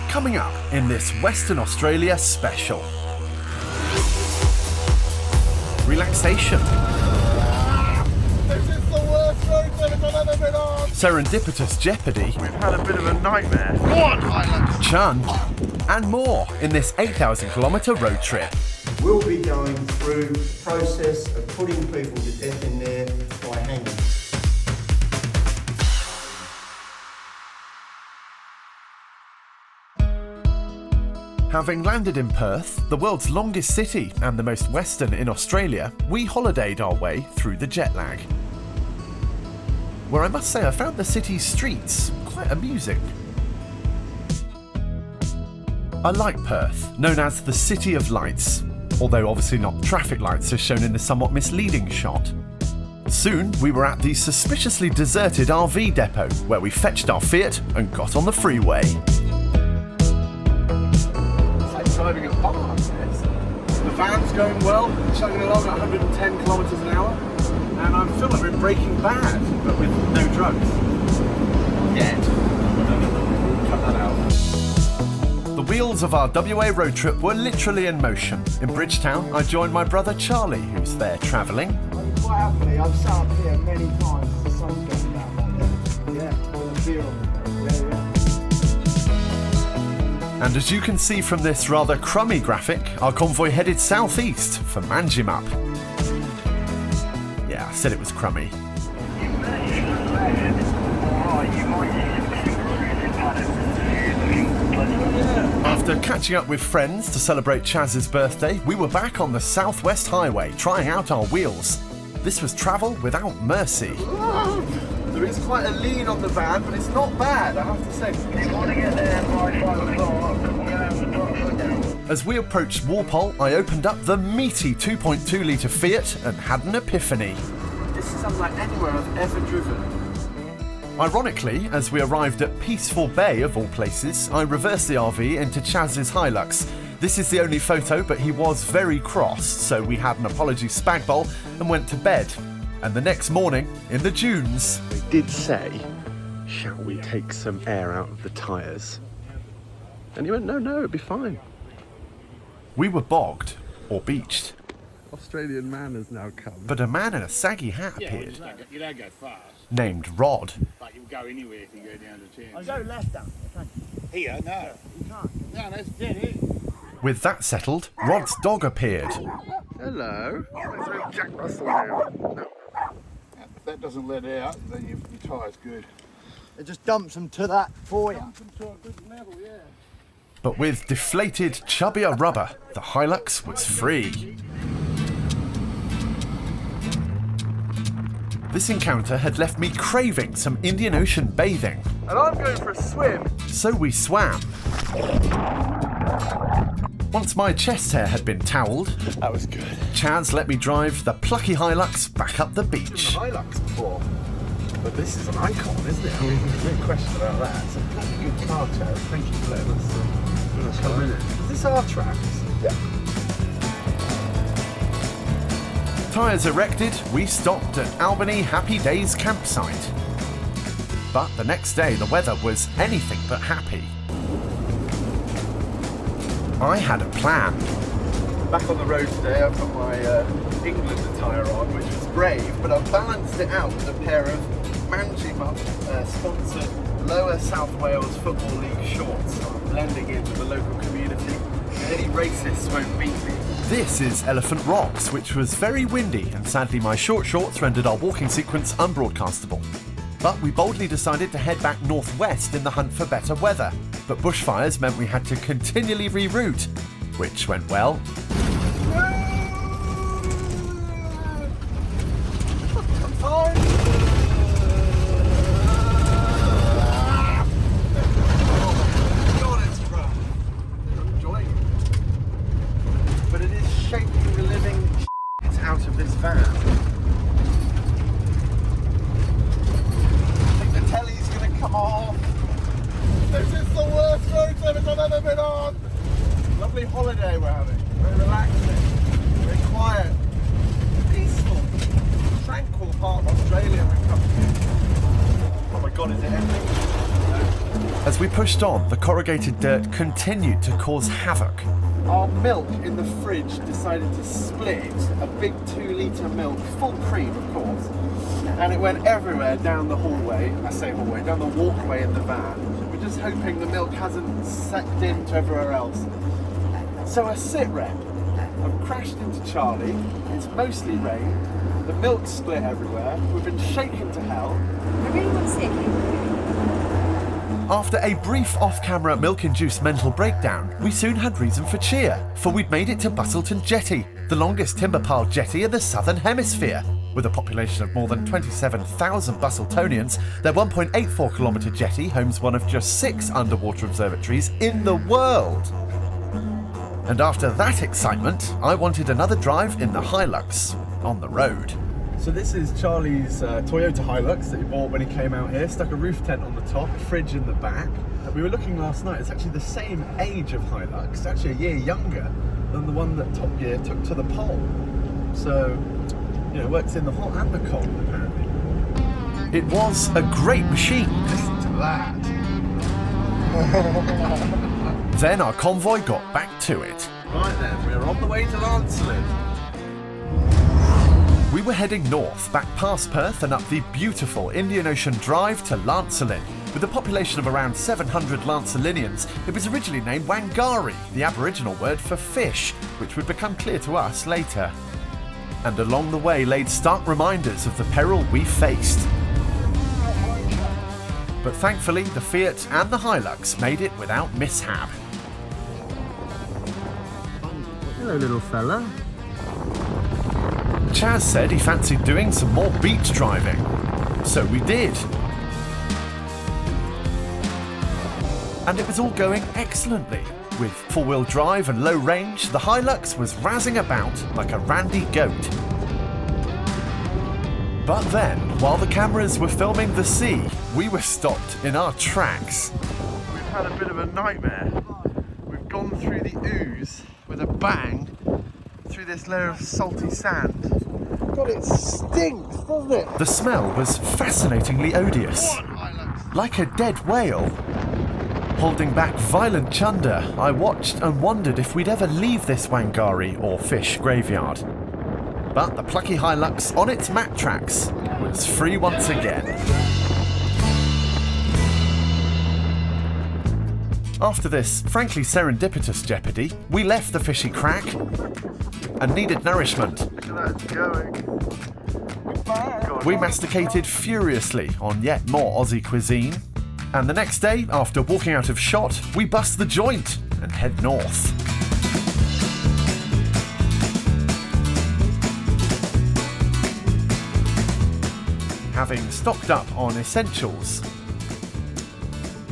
Coming up in this Western Australia special. Relaxation. This is the worst road trip I've ever been on! Serendipitous jeopody. We've had a bit of a nightmare. What island? Chun. And more in this 8,000 kilometre road trip. We'll be going through the process of putting people to death in there by hanging. Having landed in Perth, the world's longest city and the most western in Australia, we holidayed our way through the jet lag. Where I must say I found the city's streets quite amusing. I like Perth, known as the City of Lights, although obviously not traffic lights as shown in the somewhat misleading shot. Soon we were at the suspiciously deserted RV depot, where we fetched our Fiat and got on the freeway. Driving a bar, yes. The van's going well, chugging along at 110 kilometres an hour, and I feel like we're Breaking Bad, but with no drugs. Yet. Cut that out. The wheels of our WA road trip were literally in motion. In Bridgetown, I joined my brother Charlie, who's there travelling. Quite happily, I've sat up here many times as the sun's going down like that. Yeah, with a beer on. Yeah. And as you can see from this rather crummy graphic, our convoy headed southeast for Manjimup. Yeah, I said it was crummy. After catching up with friends to celebrate Chaz's birthday, we were back on the Southwest Highway, trying out our wheels. This was travel without mercy. There is quite a lean on the van, but it's not bad, I have to say. You want to get there by 5 o'clock. As we approached Walpole, I opened up the meaty 2.2 litre Fiat and had an epiphany. This is unlike anywhere I've ever driven. Ironically, as we arrived at Peaceful Bay of all places, I reversed the RV into Chaz's Hilux. This is the only photo, but he was very cross, so we had an apology spag bowl and went to bed. And the next morning, in the dunes... They did say, shall we take some air out of the tyres? And he went, no, it'd be fine. We were bogged, or beached. Australian man has now come. But a man in a saggy hat appeared, You don't go fast, named Rod. but you'll go anywhere if you go down the I chance. go left down. Here, no. You can't. No, that's dead end. With that settled, Rod's dog appeared. Hello. Jack Russell now. No. If that doesn't let out, then your tyre's good. It just dumps them to that for you. To a good level, yeah. But with deflated, chubbier rubber, the Hilux was free. This encounter had left me craving some Indian Ocean bathing. And I'm going for a swim. So we swam. Once my chest hair had been towelled, That was good. Chaz let me drive the plucky Hilux back up the beach. Hilux before. But this is an icon, isn't it? I mean, there's no question about that. It's a bloody good car, Chaz. Thank you for letting us come in it. Is this our tracks? Yeah. Tyres erected, we stopped at Albany Happy Days campsite. But the next day the weather was anything but happy. I had a plan. Back on the road today, I've got my England attire on, which was brave, but I've balanced it out with a pair of Manjimup sponsored Lower South Wales Football League shorts. I'm blending in with the local community. Any racists won't beat me. This is Elephant Rocks, which was very windy, and sadly my short shorts rendered our walking sequence unbroadcastable. But we boldly decided to head back northwest in the hunt for better weather. But bushfires meant we had to continually reroute, which went well. But it is shaking the living out of this van. I think the telly's going to come off. This is the worst road trip I've ever been on. Lovely holiday we're having. Very relaxing, very quiet, peaceful, tranquil part of Australia we've come to. Oh my God, is it ending? No. As we pushed on, the corrugated dirt continued to cause havoc. Our milk in the fridge decided to split, a big 2-litre milk, full cream of course, and it went everywhere down the hallway, I say hallway, down the walkway in the van. We're just hoping the milk hasn't seeped into everywhere else. So a sit rep, I've crashed into Charlie, it's mostly rained, the milk's split everywhere, we've been shaken to hell. I really want to see a kangaroo. After a brief off-camera milk-induced mental breakdown, we soon had reason for cheer, for we'd made it to Bussleton Jetty, the longest timber pile jetty in the southern hemisphere. With a population of more than 27,000 Bussletonians, their 1.84-kilometre jetty homes one of just 6 underwater observatories in the world. And after that excitement, I wanted another drive in the Hilux, on the road. So this is Charlie's Toyota Hilux that he bought when he came out here. Stuck a roof tent on the top, a fridge in the back. We were looking last night, it's actually the same age of Hilux, it's actually a year younger than the one that Top Gear took to the pole. So, you know, works in the hot and the cold apparently. It was a great machine. Listen to that. Then our convoy got back to it. Right then, we're on the way to Lancelin. We were heading north, back past Perth and up the beautiful Indian Ocean Drive to Lancelin. With a population of around 700 Lancelinians, it was originally named Wangari, the Aboriginal word for fish, which would become clear to us later. And along the way laid stark reminders of the peril we faced. But thankfully, the Fiat and the Hilux made it without mishap. Hello, little fella. Chaz said he fancied doing some more beach driving. So we did. And it was all going excellently. With four-wheel drive and low range, the Hilux was razzing about like a randy goat. But then, while the cameras were filming the sea, we were stopped in our tracks. We've had a bit of a nightmare. We've gone through the ooze with a bang through this layer of salty sand. God, it stinks, doesn't it? The smell was fascinatingly odious. Like a dead whale. Holding back violent chunder, I watched and wondered if we'd ever leave this Wangari or fish graveyard. But the plucky Hilux on its mat tracks was free once again. After this frankly serendipitous jeopardy, we left the fishy crack and needed nourishment. Look at that going. We masticated furiously on yet more Aussie cuisine. And the next day, after walking out of shot, we bust the joint and head north. Having stocked up on essentials.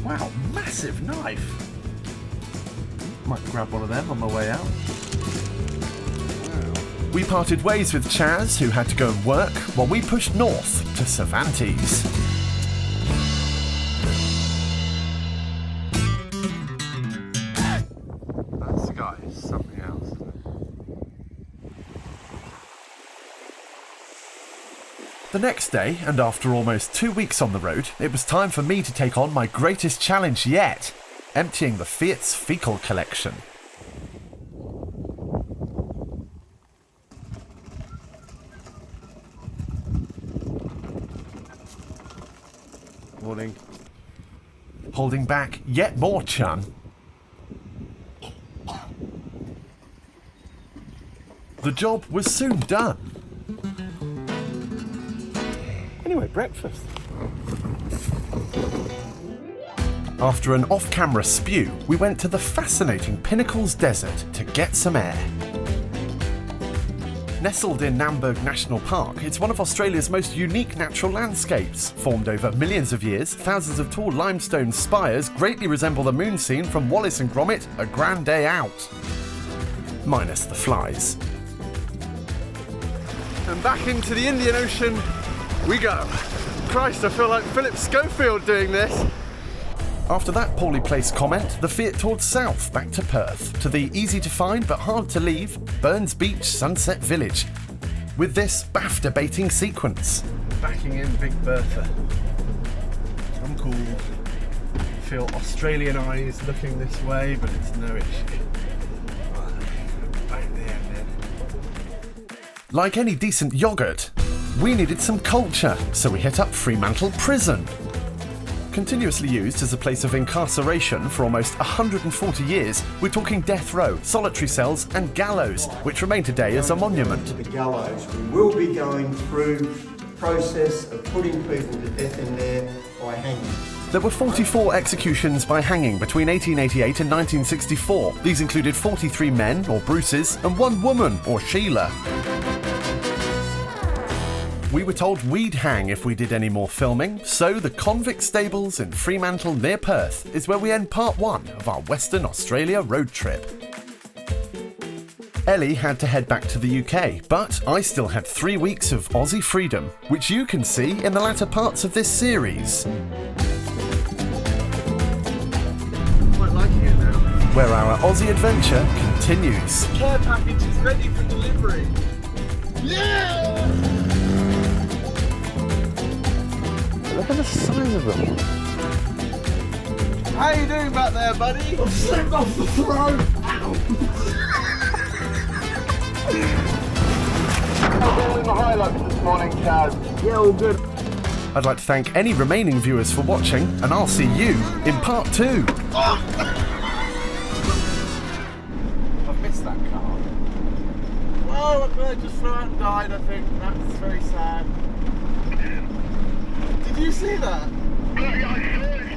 Wow, massive knife. Might grab one of them on my way out. We parted ways with Chaz, who had to go and work, while we pushed north to Cervantes. That sky is something else. The next day, and after almost 2 weeks on the road, it was time for me to take on my greatest challenge yet, emptying the Fiat's fecal collection. Morning. Holding back yet more chun. The job was soon done. Anyway, breakfast. After an off-camera spew, we went to the fascinating Pinnacles Desert to get some air. Nestled in Namberg National Park, it's one of Australia's most unique natural landscapes. Formed over millions of years, thousands of tall limestone spires greatly resemble the moon scene from Wallace and Gromit, A Grand Day Out. Minus the flies. And back into the Indian Ocean we go. Christ, I feel like Philip Schofield doing this. After that poorly placed comment, the Fiat toured south back to Perth, to the easy-to-find but hard-to-leave Burns Beach Sunset Village, with this BAFTA-baiting sequence. Backing in Big Bertha. I'm called feel Australianised looking this way, but it's no issue. Right there, then. Like any decent yogurt, we needed some culture, so we hit up Fremantle Prison. Continuously used as a place of incarceration for almost 140 years, we're talking death row, solitary cells and gallows, which remain today as a monument. The gallows. We will be going through the process of putting people to death in there by hanging. There were 44 executions by hanging between 1888 and 1964. These included 43 men, or Bruces, and 1 woman, or Sheila. We were told we'd hang if we did any more filming, so the convict stables in Fremantle near Perth is where we end part 1 of our Western Australia road trip. Ellie had to head back to the UK, but I still had 3 weeks of Aussie freedom, which you can see in the latter parts of this series. Quite liking it now. Where our Aussie adventure continues. Care package is ready for delivery. Yeah! Look at the size of them. How you doing back there, buddy? I've slipped off the throat. How in the Hilux this morning, Chaz? Yeah, all good. I'd like to thank any remaining viewers for watching, and I'll see you in part 2. I've missed that car. Oh, a bird just flew out and died, I think. That's very sad. Did you see that? Yeah, I saw it.